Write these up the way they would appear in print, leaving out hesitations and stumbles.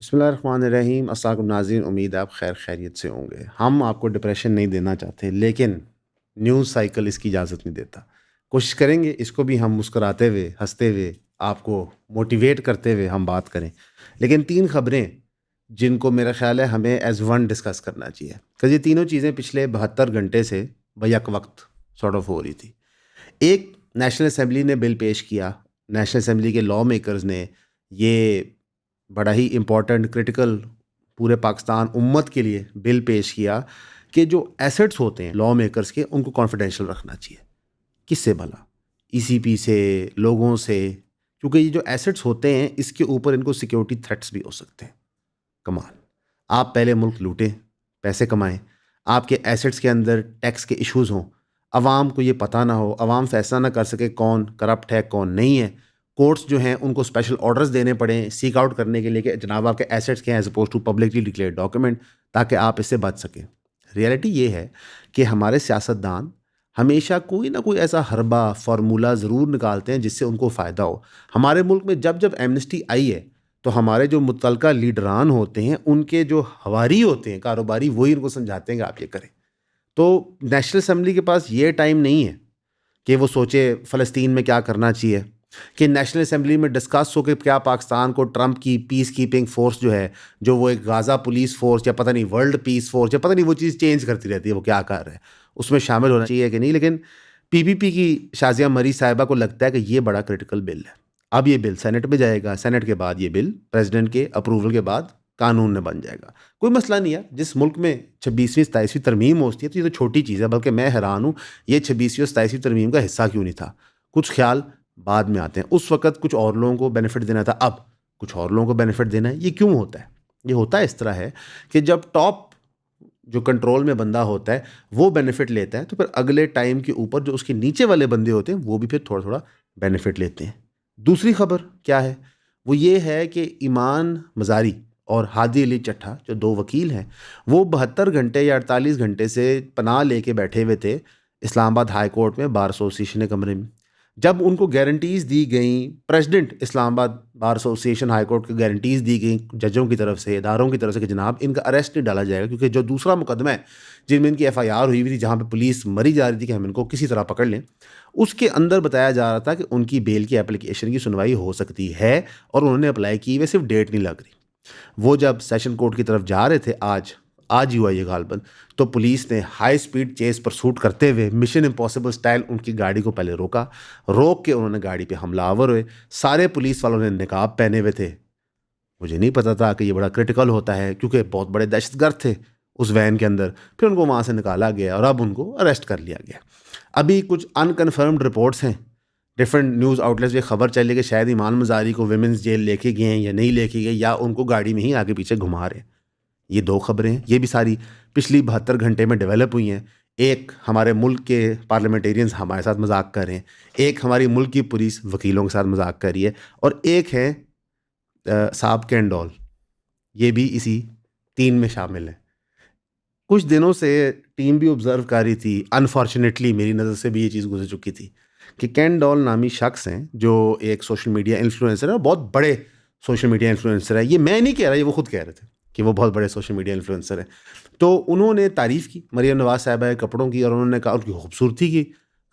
बिस्मिल्लाहिर्रहमानिर्रहीम। अस्सलाम नाज़रीन, उम्मीद है आप खैरियत से होंगे। हम आपको डिप्रेशन नहीं देना चाहते, लेकिन न्यूज़ साइकिल इसकी इजाज़त नहीं देता। कोशिश करेंगे इसको भी हम मुस्कुराते हुए, हंसते हुए, आपको मोटिवेट करते हुए हम बात करें। लेकिन 3 खबरें जिनको मेरा ख़्याल है हमें एज़ वन डिस्कस करना चाहिए, क्योंकि ये तीनों चीज़ें पिछले 72 घंटे से बैक वक़्त सॉर्ट ऑफ हो रही थी। एक, नेशनल असेंबली ने बिल पेश किया। नेशनल असेंबली के लॉ मेकर्स ने ये बड़ा ही इम्पोर्टेंट क्रिटिकल पूरे पाकिस्तान उम्मत के लिए बिल पेश किया कि जो एसेट्स होते हैं लॉ मेकर्स के, उनको कॉन्फिडेंशियल रखना चाहिए। किससे भला? ईसीपी से, लोगों से, क्योंकि ये जो एसेट्स होते हैं इसके ऊपर इनको सिक्योरिटी थ्रेट्स भी हो सकते हैं। कमाल। आप पहले मुल्क लूटें, पैसे कमाएं, आपके एसेट्स के अंदर टैक्स के इश्यूज हों, अवाम को ये पता ना हो, अवाम फैसला ना कर सके कौन करप्ट है कौन नहीं है, कोर्ट्स जो हैं उनको स्पेशल ऑर्डर्स देने पड़ें सीक आउट करने के लिए कि जनाब आपके एसेट्स के हैं as oppose to publicly declared document, ताकि आप इससे बच सकें। रियलिटी ये है कि हमारे सियासतदान हमेशा कोई ना कोई ऐसा हरबा फार्मूला ज़रूर निकालते हैं जिससे उनको फ़ायदा हो। हमारे मुल्क में जब जब एमनेस्टी आई है तो हमारे जो मुतलका लीडरान होते हैं उनके जो हवारी होते हैं कारोबारी, वही उनको समझाते हैं कि आप ये करें। तो नेशनल असम्बली के पास ये टाइम नहीं है कि वो सोचे फ़लस्तीन में क्या करना चाहिए, कि नेशनल असम्बली में डिस्कस हो कि क्या पाकिस्तान को ट्रंप की पीस कीपिंग फोर्स जो है, जो वो एक गाज़ा पुलिस फोर्स या पता नहीं वर्ल्ड पीस फोर्स या पता नहीं वो चीज़ चेंज करती रहती है, वो क्या कर रहा है, उसमें शामिल होना चाहिए कि नहीं। लेकिन पीपीपी की शाजिया मरी साहिबा को लगता है कि ये बड़ा क्रिटिकल बिल है। अब ये बिल सेनेट में जाएगा, सेनेट के बाद ये बिल प्रेसिडेंट के अप्रूवल के बाद कानून में बन जाएगा। कोई मसला नहीं है, जिस मुल्क में 26वीं 27वीं तरमीम होती है तो ये तो छोटी चीज़ है, बल्कि मैं हैरान हूँ ये 26वीं और 27वीं तरमीम का हिस्सा क्यों नहीं था। कुछ ख्याल बाद में आते हैं। उस वक़्त कुछ और लोगों को बेनिफिट देना था, अब कुछ और लोगों को बेनिफिट देना है। ये क्यों होता है? ये होता इस तरह है कि जब टॉप जो कंट्रोल में बंदा होता है वो बेनिफिट लेता है, तो फिर अगले टाइम के ऊपर जो उसके नीचे वाले बंदे होते हैं वो भी फिर थोड़ा थोड़ा बेनिफिट लेते हैं। दूसरी खबर क्या है? वो ये है कि ईमान मज़ारी और हादी अली चट्ठा जो दो वकील हैं, वो 72 घंटे या 48 घंटे से पनाह लेके बैठे हुए थे इस्लामाबाद हाई कोर्ट में बार एसोसिएशन के कमरे में। जब उनको गारंटीज़ दी गई, president Islamabad bar association high court को गारंटीज़ दी गई जजों की तरफ से, इदारों की तरफ से कि जनाब इनका अरेस्ट नहीं डाला जाएगा, क्योंकि जो दूसरा मुकदमा है जिनमें इनकी एफआईआर हुई हुई थी, जहाँ पे पुलिस मरी जा रही थी कि हम इनको किसी तरह पकड़ लें, उसके अंदर बताया जा रहा था कि उनकी बेल की एप्लीकेशन की सुनवाई हो सकती है और उन्होंने अप्लाई की हुई, सिर्फ डेट नहीं लग रही। वो जब सेशन कोर्ट की तरफ जा रहे थे, आज आज ही हुआ ये गालबन, तो पुलिस ने हाई स्पीड चेस परसूट करते हुए मिशन इम्पॉसिबल स्टाइल उनकी गाड़ी को पहले रोका, रोक के उन्होंने गाड़ी पे हमलावर हुए। सारे पुलिस वालों ने निकाब पहने हुए थे। मुझे नहीं पता था कि ये बड़ा क्रिटिकल होता है, क्योंकि बहुत बड़े दहशतगर्द थे उस वैन के अंदर। फिर उनको वहाँ से निकाला गया और अब उनको अरेस्ट कर लिया गया। अभी कुछ अनकन्फर्म्ड रिपोर्ट्स हैं, डिफरेंट न्यूज़ आउटलेट्स में खबर चली कि शायद ईमान मज़ारी को विमेंस जेल लेके गए हैं या नहीं लेके गए, या उनको गाड़ी में ही आगे पीछे घुमा रहे हैं। ये दो खबरें हैं, ये भी सारी पिछली 72 घंटे में डेवलप हुई हैं। एक, हमारे मुल्क के पार्लियामेंटेरियंस हमारे साथ मजाक कर रहे हैं, एक हमारी मुल्क की पुलिस वकीलों के साथ मजाक कर रही है, और एक है साहब कैंडोल, ये भी इसी तीन में शामिल है। कुछ दिनों से टीम भी ऑब्जर्व कर रही थी, अनफॉर्चुनेटली मेरी नज़र से भी ये चीज़ गुजर चुकी थी कि कैंडोल नामी शख्स हैं जो एक सोशल मीडिया इन्फ्लुएंसर है, और बहुत बड़े सोशल मीडिया इन्फ्लुएंसर है। ये मैं नहीं कह रहा, ये वो खुद कह रहे थे कि वो बहुत बड़े सोशल मीडिया इन्फ्लुएंसर हैं। तो उन्होंने तारीफ़ की मरियम नवाज़ साहिबा के कपड़ों की, और उन्होंने कहा उनकी खूबसूरती की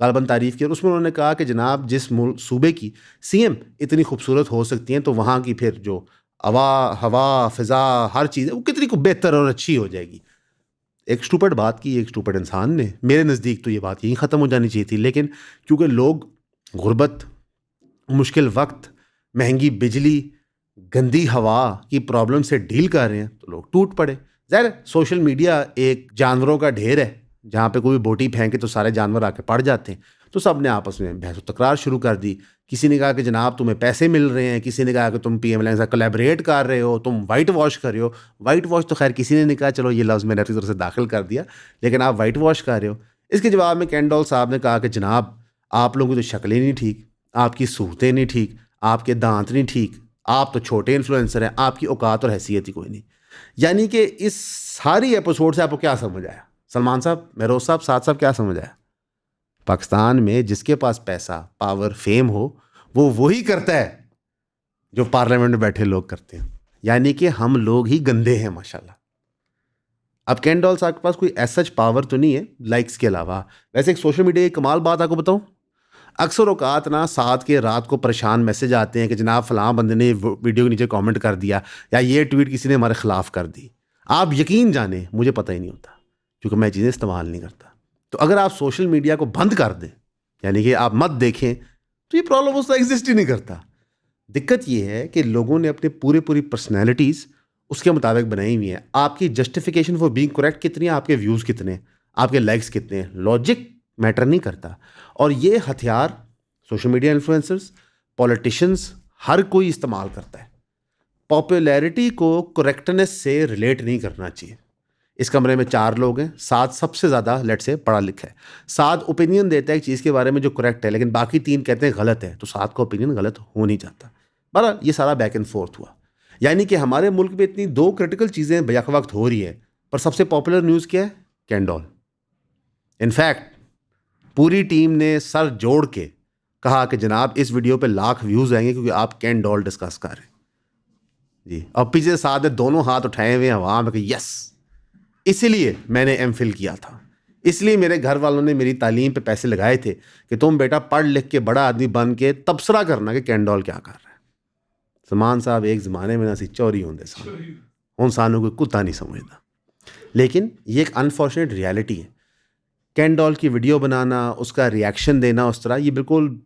गालबन तारीफ़ की, और उसमें उन्होंने कहा कि जनाब जिस सूबे की सीएम इतनी खूबसूरत हो सकती हैं, तो वहाँ की फिर जो हवा हवा फ़िज़ा हर चीज़ है वो कितनी को बेहतर और अच्छी हो जाएगी। एक स्टूपिड बात की एक स्टूपिड इंसान ने, मेरे नज़दीक तो ये बात यहीं ख़त्म हो जानी चाहिए थी, लेकिन क्योंकि लोग गुर्बत, मुश्किल वक्त, महंगी बिजली, गंदी हवा की प्रॉब्लम से डील कर रहे हैं, तो लोग टूट पड़े। ज़ाहिर सोशल मीडिया एक जानवरों का ढेर है, जहाँ पे कोई बोटी फेंके तो सारे जानवर आके पड़ जाते हैं। तो सब ने आपस में बहस तकरार शुरू कर दी। किसी ने कहा कि जनाब तुम्हें पैसे मिल रहे हैं, किसी ने कहा कि तुम पीएम के साथ कोलैबोरेट कर रहे हो, तुम वाइट वॉश कर रहे हो। वाइट वॉश तो खैर किसी ने नहीं कहा, चलो ये लफ्ज़ मैंने अपनी तरफ से दाखिल कर दिया, लेकिन आप वाइट वॉश कर रहे हो। इसके जवाब में कैंडोल साहब ने कहा कि जनाब आप लोगों की तो शक्लें नहीं ठीक, आपकी सूरतें नहीं ठीक, आपके दांत नहीं ठीक, आप तो छोटे इन्फ्लुएंसर हैं, आपकी औकात और हैसियत ही कोई नहीं। यानी कि इस सारी एपिसोड से आपको क्या समझ आया? सलमान साहब, महरोज साहब, साद साहब, क्या समझ आया? पाकिस्तान में जिसके पास पैसा, पावर, फेम हो, वो वही करता है जो पार्लियामेंट में बैठे लोग करते हैं। यानी कि हम लोग ही गंदे हैं माशाल्लाह। अब कैन डॉल साहब के पास कोई ऐसा पावर तो नहीं है लाइक्स के अलावा। वैसे एक सोशल मीडिया की कमाल बात आपको बताऊं, अक्सर औकात ना साथ के रात को परेशान मैसेज आते हैं कि जनाब फलां बंदे ने वीडियो के नीचे कमेंट कर दिया या ये ट्वीट किसी ने हमारे ख़िलाफ़ कर दी। आप यकीन जाने मुझे पता ही नहीं होता क्योंकि मैं चीज़ें इस्तेमाल नहीं करता। तो अगर आप सोशल मीडिया को बंद कर दें, यानी कि आप मत देखें, तो ये प्रॉब्लम उसका एग्जिस्ट ही नहीं करता। दिक्कत ये है कि लोगों ने अपने पूरी पर्सनैलिटीज़ उसके मुताबिक बनाई हुई है। आपकी जस्टिफिकेशन फॉर बीइंग करेक्ट कितनी है, आपके व्यूज़ कितने, आपके लाइक्स कितने, लॉजिक मैटर नहीं करता। और ये हथियार सोशल मीडिया इन्फ्लुएंसर्स, पॉलिटिशियंस, हर कोई इस्तेमाल करता है। पॉपुलैरिटी को करेक्टनेस से रिलेट नहीं करना चाहिए। इस कमरे में 4 लोग हैं, 7 सबसे ज़्यादा लेट से पढ़ा लिखा है, 7 ओपिनियन देता है एक चीज़ के बारे में जो करेक्ट है, लेकिन बाकी 3 कहते हैं गलत है, तो 7 का ओपिनियन गलत हो नहीं जाता। बहरहाल ये सारा बैक एंड फोर्थ हुआ। यानी कि हमारे मुल्क में इतनी 2 क्रिटिकल चीज़ें बैक वक्त हो रही है, पर सबसे पॉपुलर न्यूज़ क्या है? कैंडोल। इनफैक्ट पूरी टीम ने सर जोड़ के कहा कि जनाब इस वीडियो पे लाख व्यूज़ आएंगे क्योंकि आप कैंडोल डिस्कस कर रहे हैं जी। और पीछे साथ में दोनों हाथ उठाए हुए हैं वहाँ में कि यस, इसीलिए मैंने एमफिल किया था, इसलिए मेरे घर वालों ने मेरी तालीम पे पैसे लगाए थे कि तुम बेटा पढ़ लिख के बड़ा आदमी बन के तबसरा करना कि कैंडोल क्या कर रहा है। सलमान साहब एक ज़माने में ना सी चोरी होंगे सान, उन सानों को कुत्ता नहीं समझता। लेकिन ये एक अनफॉर्चुनेट रियलिटी है। कैंडोल की वीडियो बनाना, उसका रिएक्शन देना उस तरह, ये बिल्कुल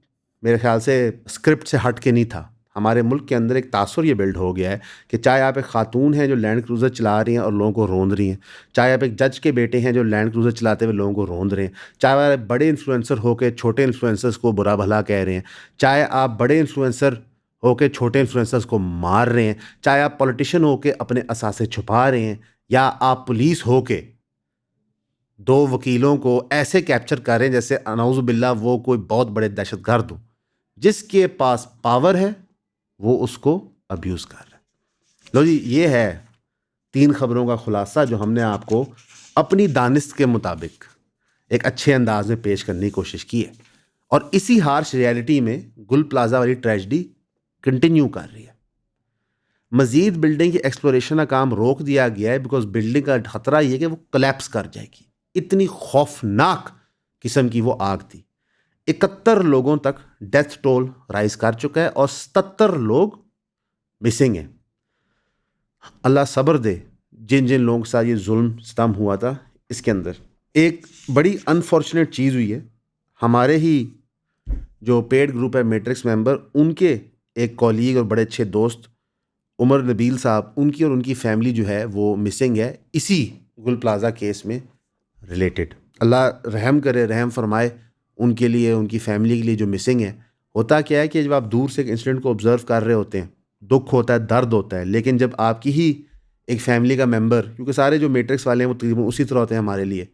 मेरे ख्याल से स्क्रिप्ट से हट के नहीं था। हमारे मुल्क के अंदर एक तासुर ये बिल्ड हो गया है कि चाहे आप एक खातून हैं जो लैंड क्रूज़र चला रही हैं और लोगों को रोंद रही हैं, चाहे आप एक जज के बेटे हैं जो लैंड क्रूज़र चलाते हुए लोगों को रोंद रहे हैं, चाहे आप बड़े इन्फ्लुएंसर होकर छोटे इन्फ्लुएंसर्स को बुरा भला कह रहे हैं, चाहे आप बड़े इन्फ्लुएंसर होकर छोटे इन्फ्लुएंसर्स को मार रहे हैं, चाहे आप पॉलिटिशियन होकर अपने असासे छुपा रहे हैं, या आप पुलिस होकर 2 वकीलों को ऐसे कैप्चर कर रहे हैं जैसे अनाउज़ु बिल्लाह वो कोई बहुत बड़े दहशतगर्द हो। जिसके पास पावर है वो उसको अब्यूज़ कर रहा है। लो जी, ये है 3 खबरों का खुलासा जो हमने आपको अपनी दानिश के मुताबिक एक अच्छे अंदाज में पेश करने की कोशिश की है। और इसी हार्श रियलिटी में गुल प्लाजा वाली ट्रेजिडी कंटिन्यू कर रही है। मज़ीद बिल्डिंग की एक्सप्लोरेशन का काम रोक दिया गया है बिकॉज बिल्डिंग का खतरा ये कि वो कोलैप्स कर जाएगी। इतनी खौफनाक किस्म की वो आग थी। 71 लोगों तक डेथ टोल राइज कर चुका है और 77 लोग मिसिंग हैं। अल्लाह सब्र दे जिन जिन लोगों के साथ ये जुल्म सितम हुआ था। इसके अंदर एक बड़ी अनफॉर्चुनेट चीज़ हुई है। हमारे ही जो पेड ग्रुप है मैट्रिक्स मेंबर, उनके एक कॉलीग और बड़े अच्छे दोस्त उमर नबील साहब, उनकी और उनकी फैमिली जो है वो मिसिंग है इसी गुल प्लाजा केस में रिलेटेड। अल्लाह रहम करे, रहम फरमाए उनके लिए, उनकी फैमिली के लिए जो मिसिंग है। होता क्या है कि जब आप दूर से एक इंसिडेंट को ऑब्जर्व कर रहे होते हैं, दुख होता है, दर्द होता है, लेकिन जब आपकी ही एक फैमिली का मेंबर, क्योंकि सारे जो मैट्रिक्स वाले हैं वो तकरीबन उसी तरह होते हैं हमारे लिए,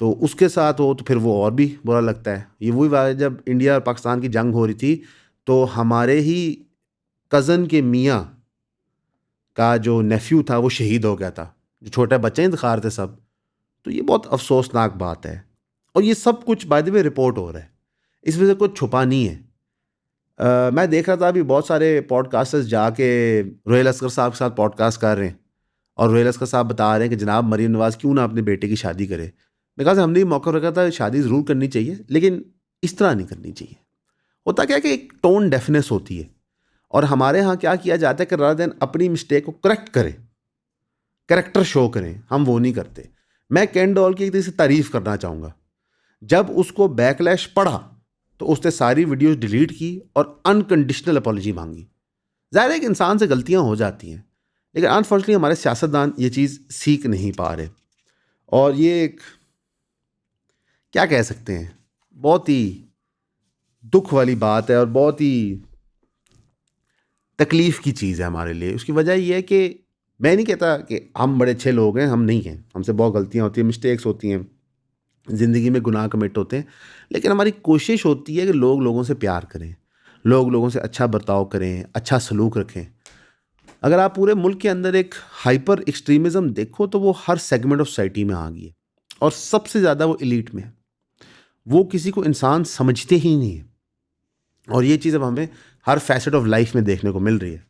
तो उसके साथ हो तो फिर वो और भी बुरा लगता है। ये वही बात है, जब इंडिया और पाकिस्तान की जंग हो रही थी तो हमारे ही कज़न के मियाँ का जो नेफ्यू था वो शहीद हो गया था, जो छोटे बच्चे इंतखार थे सब। तो ये बहुत अफसोसनाक बात है और ये सब कुछ बाय द वे रिपोर्ट हो रहा है, इस वजह से कुछ छुपा नहीं है। मैं देख रहा था अभी बहुत सारे पॉडकास्टर्स जाके रोहेल असगर साहब के साथ पॉडकास्ट कर रहे हैं और रोहेल असगर साहब बता रहे हैं कि जनाब मरीम नवाज़ क्यों ना अपने बेटे की शादी करे। मेरे ख्याल से हमने मौका रखा था, शादी ज़रूर करनी चाहिए लेकिन इस तरह नहीं करनी चाहिए। होता क्या है कि एक टोन डेफनेस होती है और हमारे यहाँ क्या किया जाता है कि रादर देन अपनी मिस्टेक को करेक्ट करें, करेक्टर शो करें, हम वो नहीं करते। मैं कैंडोल की एक तरह से तारीफ़ करना चाहूँगा। जब उसको बैकलैश पड़ा तो उसने सारी वीडियोस डिलीट की और अनकंडीशनल अपॉलॉजी मांगी। ज़ाहिर है कि इंसान से गलतियां हो जाती हैं, लेकिन अनफॉर्चुनेटली हमारे सियासतदान ये चीज़ सीख नहीं पा रहे और ये एक क्या कह सकते हैं, बहुत ही दुख वाली बात है और बहुत ही तकलीफ़ की चीज़ है हमारे लिए। उसकी वजह यह है कि मैं नहीं कहता कि हम बड़े अच्छे लोग हैं, हम नहीं हैं, हमसे बहुत गलतियाँ होती हैं, मिस्टेक्स होती हैं, ज़िंदगी में गुनाह कमिट होते हैं, लेकिन हमारी कोशिश होती है कि लोग लोगों से प्यार करें, लोग लोगों से अच्छा बर्ताव करें, अच्छा सलूक रखें। अगर आप पूरे मुल्क के अंदर एक हाइपर एक्सट्रीमिज़म देखो तो वो हर सेगमेंट ऑफ सोसाइटी में आ गई है और सबसे ज़्यादा वो एलीट में है। वो किसी को इंसान समझते ही नहीं है और ये चीज़ अब हमें हर फैसेट ऑफ लाइफ में देखने को मिल रही है।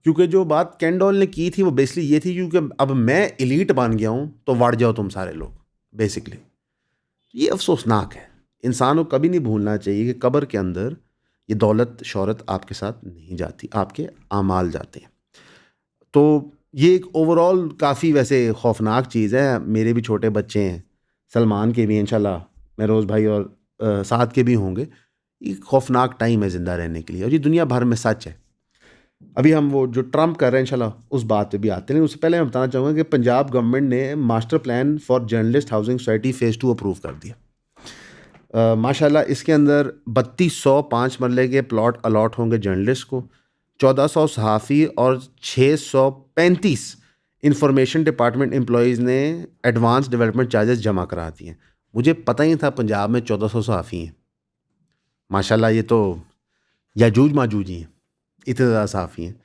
क्योंकि जो बात कैंडोल ने की थी वो बेसिकली ये थी, क्योंकि अब मैं एलीट बन गया हूँ तो बढ़ जाओ तुम सारे लोग, बेसिकली। ये अफसोसनाक है। इंसान को कभी नहीं भूलना चाहिए कि कब्र के अंदर ये दौलत शौहरत आपके साथ नहीं जाती, आपके आमाल जाते हैं। तो ये एक ओवरऑल काफ़ी वैसे खौफनाक चीज़ है। मेरे भी छोटे बच्चे हैं, सलमान के भी इंशाल्लाह, महरोज़ भाई और साद के भी होंगे। ये खौफनाक टाइम है ज़िंदा रहने के लिए, और ये दुनिया भर में सच है। अभी हम वो जो ट्रम्प कर रहे हैं इंशाल्लाह उस बात पे भी आते हैं। उससे पहले मैं बताना चाहूँगा कि पंजाब गवर्नमेंट ने master plan for journalist housing society phase 2 approve कर दिया। माशाल्लाह इसके अंदर 3205 मरले के प्लॉट अलॉट होंगे जर्नलिस्ट को, 1400 सहाफ़ी और 635 इंफॉर्मेशन डिपार्टमेंट एम्प्लॉयज़ ने एडवांस डेवलपमेंट चार्जेस जमा करा दिए हैं। मुझे पता ही था पंजाब में 1400 सहाफ़ी हैं। माशाल्लाह ये तो याजूज माजूज ही हैं, इतने ज़्यादा सहाफ़ी हैं।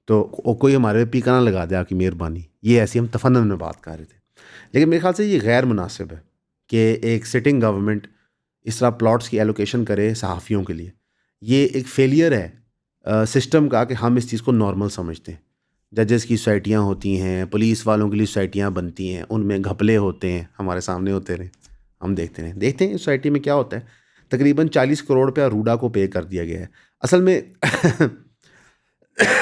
तो कोई हमारे पे पीका ना लगा दे, आपकी मेहरबानी। ये ऐसी हम तफन्नुन में बात कर रहे थे, लेकिन मेरे ख्याल से ये गैर मुनासिब है कि एक सिटिंग गवर्नमेंट इस तरह प्लॉट्स की एलोकेशन करे सहाफ़ियों के लिए। ये एक फेलियर है सिस्टम का कि हम इस चीज़ को नॉर्मल समझते हैं। जजेस की सोसाइटियाँ होती हैं, पुलिस वालों के लिए सोसाइटियाँ बनती हैं, उनमें घपले होते हैं, हमारे सामने होते रहे, हम देखते हैं इस सोसाइटी में क्या होता है। तकरीबन 40 करोड़ रुपया रूडा को पे कर दिया गया है। असल में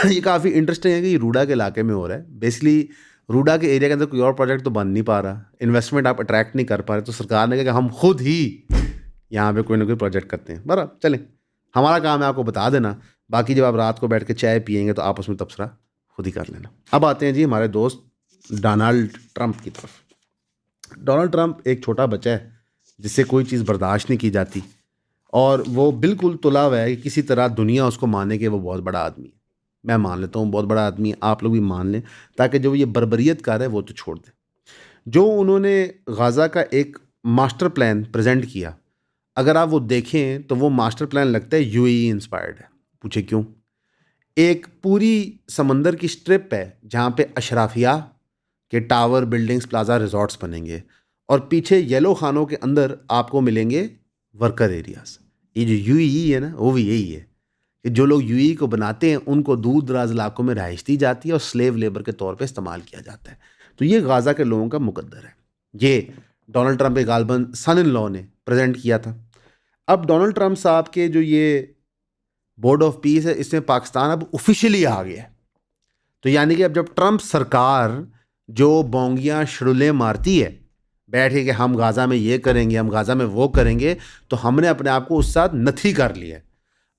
ये काफ़ी इंटरेस्टिंग है कि ये रूडा के इलाके में हो रहा है। बेसिकली रूडा के एरिया के अंदर कोई और प्रोजेक्ट तो बन नहीं पा रहा, इन्वेस्टमेंट आप अट्रैक्ट नहीं कर पा रहे, तो सरकार ने कहा कि हम खुद ही यहाँ पे कोई ना कोई प्रोजेक्ट करते हैं। बराबर, चलें, हमारा काम है आपको बता देना, बाकी जब आप रात को बैठ के चाय पियेंगे तो आपस में तबसरा खुद ही कर लेना। अब आते हैं जी हमारे दोस्त डोनाल्ड ट्रंप की तरफ। डोनाल्ड ट्रंप एक छोटा बच्चा है जिससे कोई चीज़ बर्दाश्त नहीं की जाती, और वो बिल्कुल तुला हुआ है कि किसी तरह दुनिया उसको माने कि वो बहुत बड़ा आदमी है। मैं मान लेता हूँ बहुत बड़ा आदमी है, आप लोग भी मान लें, ताकि जो ये बर्बरियत कर रहा है वो तो छोड़ दें। जो उन्होंने गाज़ा का एक मास्टर प्लान प्रेजेंट किया, अगर आप वो देखें तो वो मास्टर प्लान लगता है यूएई इंस्पायर्ड है। पूछे क्यों? एक पूरी समंदर की स्ट्रिप है जहाँ पे अशराफिया के टावर, बिल्डिंग्स, प्लाजा, रिजॉर्ट्स बनेंगे, और पीछे येलो खानों के अंदर आपको मिलेंगे वर्कर एरियाज। ये जो यूएई है ना, वो भी यही है कि जो लोग यूएई को बनाते हैं उनको दूर दराज इलाकों में रहाइश दी जाती है और स्लेव लेबर के तौर पे इस्तेमाल किया जाता है। तो ये गाज़ा के लोगों का मुकद्दर है। ये डोनाल्ड ट्रंप के गालबन सन इन लॉ ने प्रेजेंट किया था। अब डोनाल्ड ट्रंप साहब के जो ये बोर्ड ऑफ पीस है, इसमें पाकिस्तान अब ऑफिशियली आ गया है। तो यानी कि अब जब ट्रंप सरकार जो बोंगियाँ शुरुलें मारती है बैठ के कि हम गाज़ा में ये करेंगे, हम गाज़ा में वो करेंगे, तो हमने अपने आप को उस साथ नथी कर लिया है।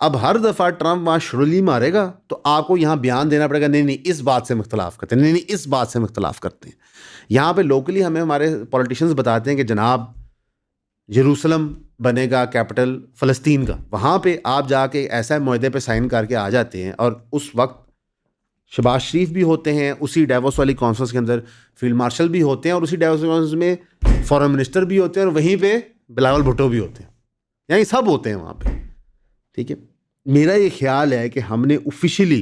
अब हर दफ़ा ट्रंप वहाँ शुरुली मारेगा तो आपको यहाँ बयान देना पड़ेगा, नहीं नहीं इस बात से हम इख्तलाफ करते हैं, नहीं नहीं इस बात से हम इख्तलाफ करते हैं। यहाँ पे लोकली हमें हमारे पॉलिटिशियंस बताते हैं कि जनाब यरूशलेम बनेगा कैपिटल फ़लस्तीन का। वहाँ पे आप जाके ऐसा मुआहदे पे साइन करके आ जाते हैं, और उस वक्त शहबाज शरीफ भी होते हैं, उसी डेवोस वाली कॉन्फ्रेंस के अंदर फील्ड मार्शल भी होते हैं, और उसी डेवोस कॉन्फ्रेंस में फॉरेन मिनिस्टर भी होते हैं, और वहीं पे बिलावल भुट्टो भी होते हैं, यानी सब होते हैं वहाँ पे। ठीक है, मेरा ये ख्याल है कि हमने ऑफिशियली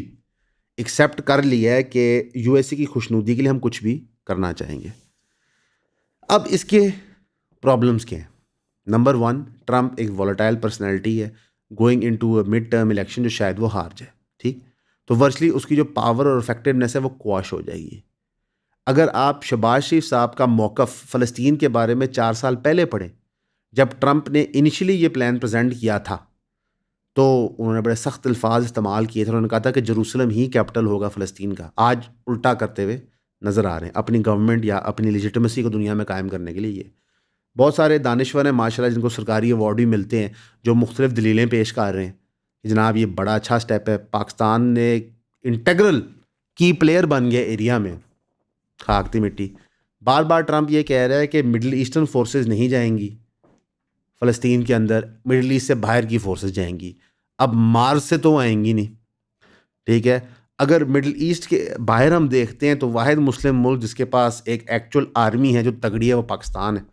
एक्सेप्ट कर लिया है कि यूएसए की खुशनुदी के लिए हम कुछ भी करना चाहेंगे। अब इसके प्रॉब्लम्स क्या हैं? नंबर 1, ट्रंप एक वॉलेटाइल पर्सनैलिटी है, going into a mid term election जो शायद वो हार जाए। ठीक, तो वर्चुअली उसकी जो पावर और इफेक्टिवनेस है वो क्वाश हो जाएगी। अगर आप शहबाज शरीफ साहब का मौक़िफ़ फ़लस्तीन के बारे में 4 साल पहले पढ़ें, जब ट्रंप ने इनिशियली ये प्लान प्रेजेंट किया था तो उन्होंने बड़े सख्त अल्फाज इस्तेमाल किए थे। उन्होंने कहा था कि जेरूसलम ही कैपिटल होगा फ़लस्तीन का। आज उल्टा करते हुए नज़र आ रहे हैं अपनी गवर्नमेंट या अपनी लेजिटिमेसी को दुनिया में कायम करने के लिए। ये बहुत सारे दानिश्वर हैं माशाल्लाह जिनको सरकारी अवार्ड भी मिलते हैं, जो मुख्तलिफ दलीलें पेश कर रहे हैं कि जनाब ये बड़ा अच्छा स्टेप है, पाकिस्तान ने इंटेग्रल की प्लेयर बन गया एरिया में। खाकती मिट्टी। बार बार ट्रंप ये कह रहा है कि मिडल ईस्टर्न फोर्सेस नहीं जाएंगी फ़लस्तीन के अंदर, मिडल ईस्ट से बाहर की फोर्सेस जाएंगी। अब मार्स से तो आएंगी नहीं। ठीक है, अगर मिडल ईस्ट के बाहर हम देखते हैं तो वाहिद मुस्लिम मुल्क जिसके पास एक एक्चुअल आर्मी है जो तगड़ी है वो पाकिस्तान है।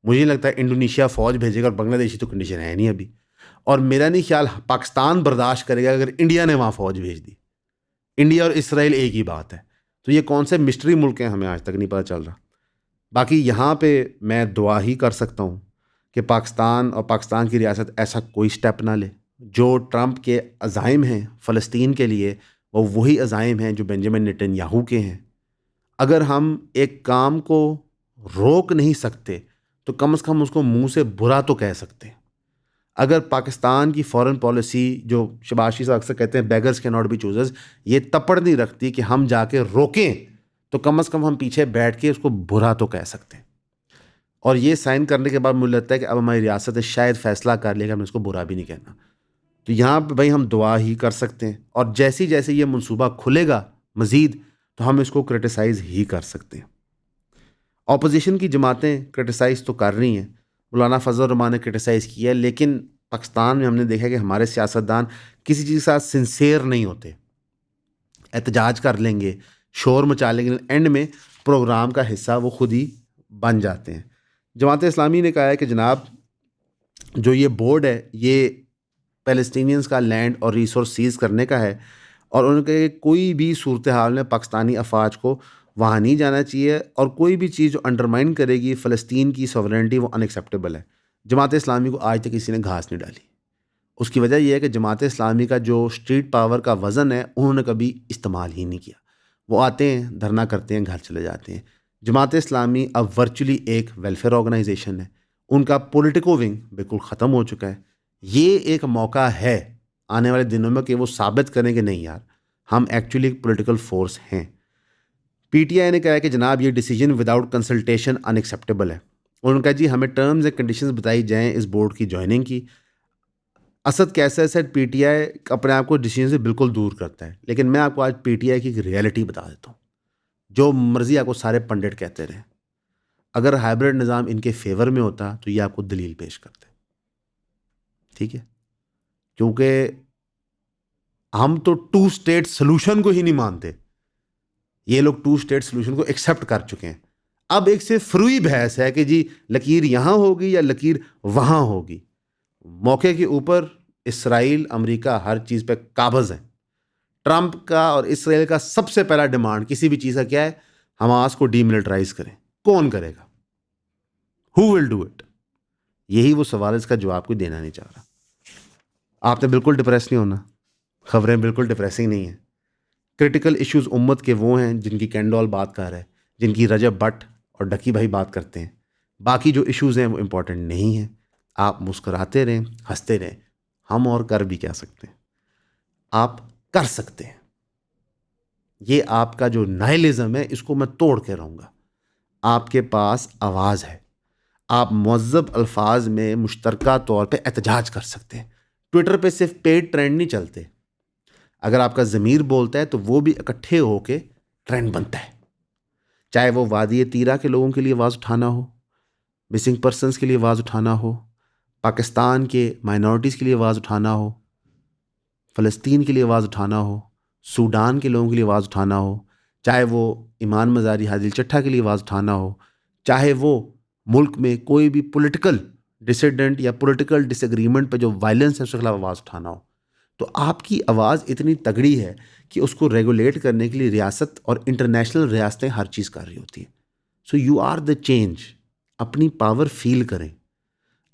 मुझे नहीं लगता इंडोनेशिया फ़ौज भेजेगा, और बांग्लादेशी तो कंडीशन है नहीं अभी, और मेरा नहीं ख्याल पाकिस्तान बर्दाश्त करेगा अगर इंडिया ने वहाँ फ़ौज भेज दी। इंडिया और इसराइल एक ही बात है। तो ये कौन से मिस्ट्री मुल्क हैं हमें आज तक नहीं पता चल रहा। बाकी यहाँ पे मैं दुआ ही कर सकता हूँ कि पाकिस्तान और पाकिस्तान की रियासत ऐसा कोई स्टेप ना ले। जो ट्रंप के अज़ाइम हैं फ़लस्तीन के लिए वो वही अज़ाइम हैं जो बेंजामिन नेतन्याहू के हैं। अगर हम एक काम को रोक नहीं सकते तो कम से कम उसको मुंह से बुरा तो कह सकते हैं। अगर पाकिस्तान की फॉरेन पॉलिसी, जो शहबाज शरीफ साहब अक्सर कहते हैं beggars can not be choosers, ये तपड़ नहीं रखती कि हम जाके रोकें, तो कम से कम हम पीछे बैठ के उसको बुरा तो कह सकते हैं। और ये साइन करने के बाद मुझे लगता है कि अब हमारी रियासत शायद फैसला कर लेगा, हमें इसको बुरा भी नहीं कहना। तो यहाँ पे भाई हम दुआ ही कर सकते हैं, और जैसे जैसे ये मनसूबा खुलेगा मज़ीद तो हम इसको क्रिटिसाइज़ ही कर सकते हैं। ऑपोजिशन की जमातें क्रिटिसाइज़ तो कर रही हैं, मौलाना फजल रहमान ने क्रिटिसाइज़ किया है, लेकिन पाकिस्तान में हमने देखा कि हमारे सियासतदान किसी चीज़ के साथ सिंसेयर नहीं होते। एहतजाज कर लेंगे, शोर मचा लेंगे, एंड में प्रोग्राम का हिस्सा वो खुद ही बन जाते हैं। जमात इस्लामी ने कहा है कि जनाब जो ये बोर्ड है ये पैलेस्टीनियंस का लैंड और रिसोर्स सीज़ करने का है, और उनके कोई भी सूरत हाल में पाकिस्तानी अफवाज को वहाँ नहीं जाना चाहिए, और कोई भी चीज़ जो अंडरमाइन करेगी फ़लस्तीन की सॉवरेनिटी वो अनएक्सेप्टेबल है। जमात इस्लामी को आज तक किसी ने घास नहीं डाली। उसकी वजह यह है कि जमात इस्लामी का जो स्ट्रीट पावर का वज़न है उन्होंने कभी इस्तेमाल ही नहीं किया। वो आते हैं, धरना करते हैं, घर चले जाते हैं। जमात इस्लामी अब वर्चुअली एक वेलफेयर ऑर्गेनाइजेशन है, उनका पॉलिटिको विंग बिल्कुल ख़त्म हो चुका है। ये एक मौका है आने वाले दिनों में कि वो साबित करें कि नहीं यार, हम एक्चुअली एक पॉलिटिकल फोर्स हैं। पीटीआई ने कहा कि जनाब ये डिसीजन विदाउट कंसल्टेशन अनएक्सेप्टेबल है। उन्होंने कहा जी हमें टर्म्स एंड कंडीशंस बताई जाएं इस बोर्ड की ज्वाइनिंग की। असद कैसा सेट पीटीआई अपने आप को डिसीजन से बिल्कुल दूर करता है, लेकिन मैं आपको आज पीटीआई की एक रियलिटी बता देता हूँ। जो मर्जी आपको सारे पंडित कहते रहे, अगर हाइब्रिड निज़ाम इनके फेवर में होता तो ये आपको दलील पेश करते। ठीक है, क्योंकि हम तो टू स्टेट सोल्यूशन को ही नहीं मानते, ये लोग टू स्टेट सोल्यूशन को एक्सेप्ट कर चुके हैं। अब एक से फ्रूई बहस है कि जी लकीर यहाँ होगी या लकीर वहाँ होगी। मौके के ऊपर इसराइल अमेरिका हर चीज़ पे काबज़ है। ट्रंप का और इसराइल का सबसे पहला डिमांड किसी भी चीज़ का क्या है? हमास को डीमिलिटराइज करें। कौन करेगा? Who will do it? यही वो सवाल है, इसका जवाब कोई देना नहीं चाह रहा। आपने बिल्कुल डिप्रेस नहीं होना, खबरें बिल्कुल डिप्रेसिंग नहीं हैं। क्रिटिकल इश्यूज उम्मत के वो हैं जिनकी कैंडोल बात कर रहा है, जिनकी रजब भट्ट और डकी भाई बात करते हैं। बाकी जो इश्यूज़ हैं वो इम्पोर्टेंट नहीं हैं। आप मुस्कुराते रहें, हंसते रहें, हम और कर भी क्या सकते हैं? आप कर सकते हैं। ये आपका जो नाइलिज्म है इसको मैं तोड़ के रहूँगा। आपके पास आवाज़ है, आप मुअज़्ज़ब अल्फाज में मुश्तरका तौर पे एहतजाज कर सकते हैं। ट्विटर पे सिर्फ पेड ट्रेंड नहीं चलते, अगर आपका ज़मीर बोलता है तो वो भी इकट्ठे होके ट्रेंड बनता है। चाहे वो वादी तीरा के लोगों के लिए आवाज़ उठाना हो, मिसिंग पर्सनस के लिए आवाज़ उठाना हो, पाकिस्तान के माइनॉरिटीज़ के लिए आवाज़ उठाना हो, फ़लस्तीन के लिए आवाज़ उठाना हो, सूडान के लोगों के लिए आवाज़ उठाना हो, चाहे वो ईमान मज़ारी हादिल चट्ठा के लिए आवाज़ उठाना हो, चाहे वो मुल्क में कोई भी पॉलिटिकल डिसिडेंट या पॉलिटिकल डिसएग्रीमेंट पे जो वायलेंस है उसके खिलाफ आवाज़ उठाना हो, तो आपकी आवाज़ इतनी तगड़ी है कि उसको रेगुलेट करने के लिए रियासत और इंटरनेशनल रियासतें हर चीज़ कर रही होती हैं। So you are the change. अपनी पावर फील करें।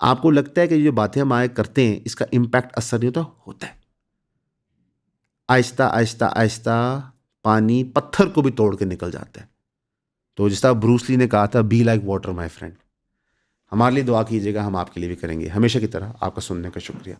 आपको लगता है कि जो बातें हम आए करते हैं इसका इम्पैक्ट असर नहीं होता? होता है। आहिस्ता आहिस्ता आहिस्ता पानी पत्थर को भी तोड़ के निकल जाता है। तो जिस तरह ब्रूस ली ने कहा था, be like water my friend. हमारे लिए दुआ कीजिएगा, हम आपके लिए भी करेंगे। हमेशा की तरह आपका सुनने का शुक्रिया।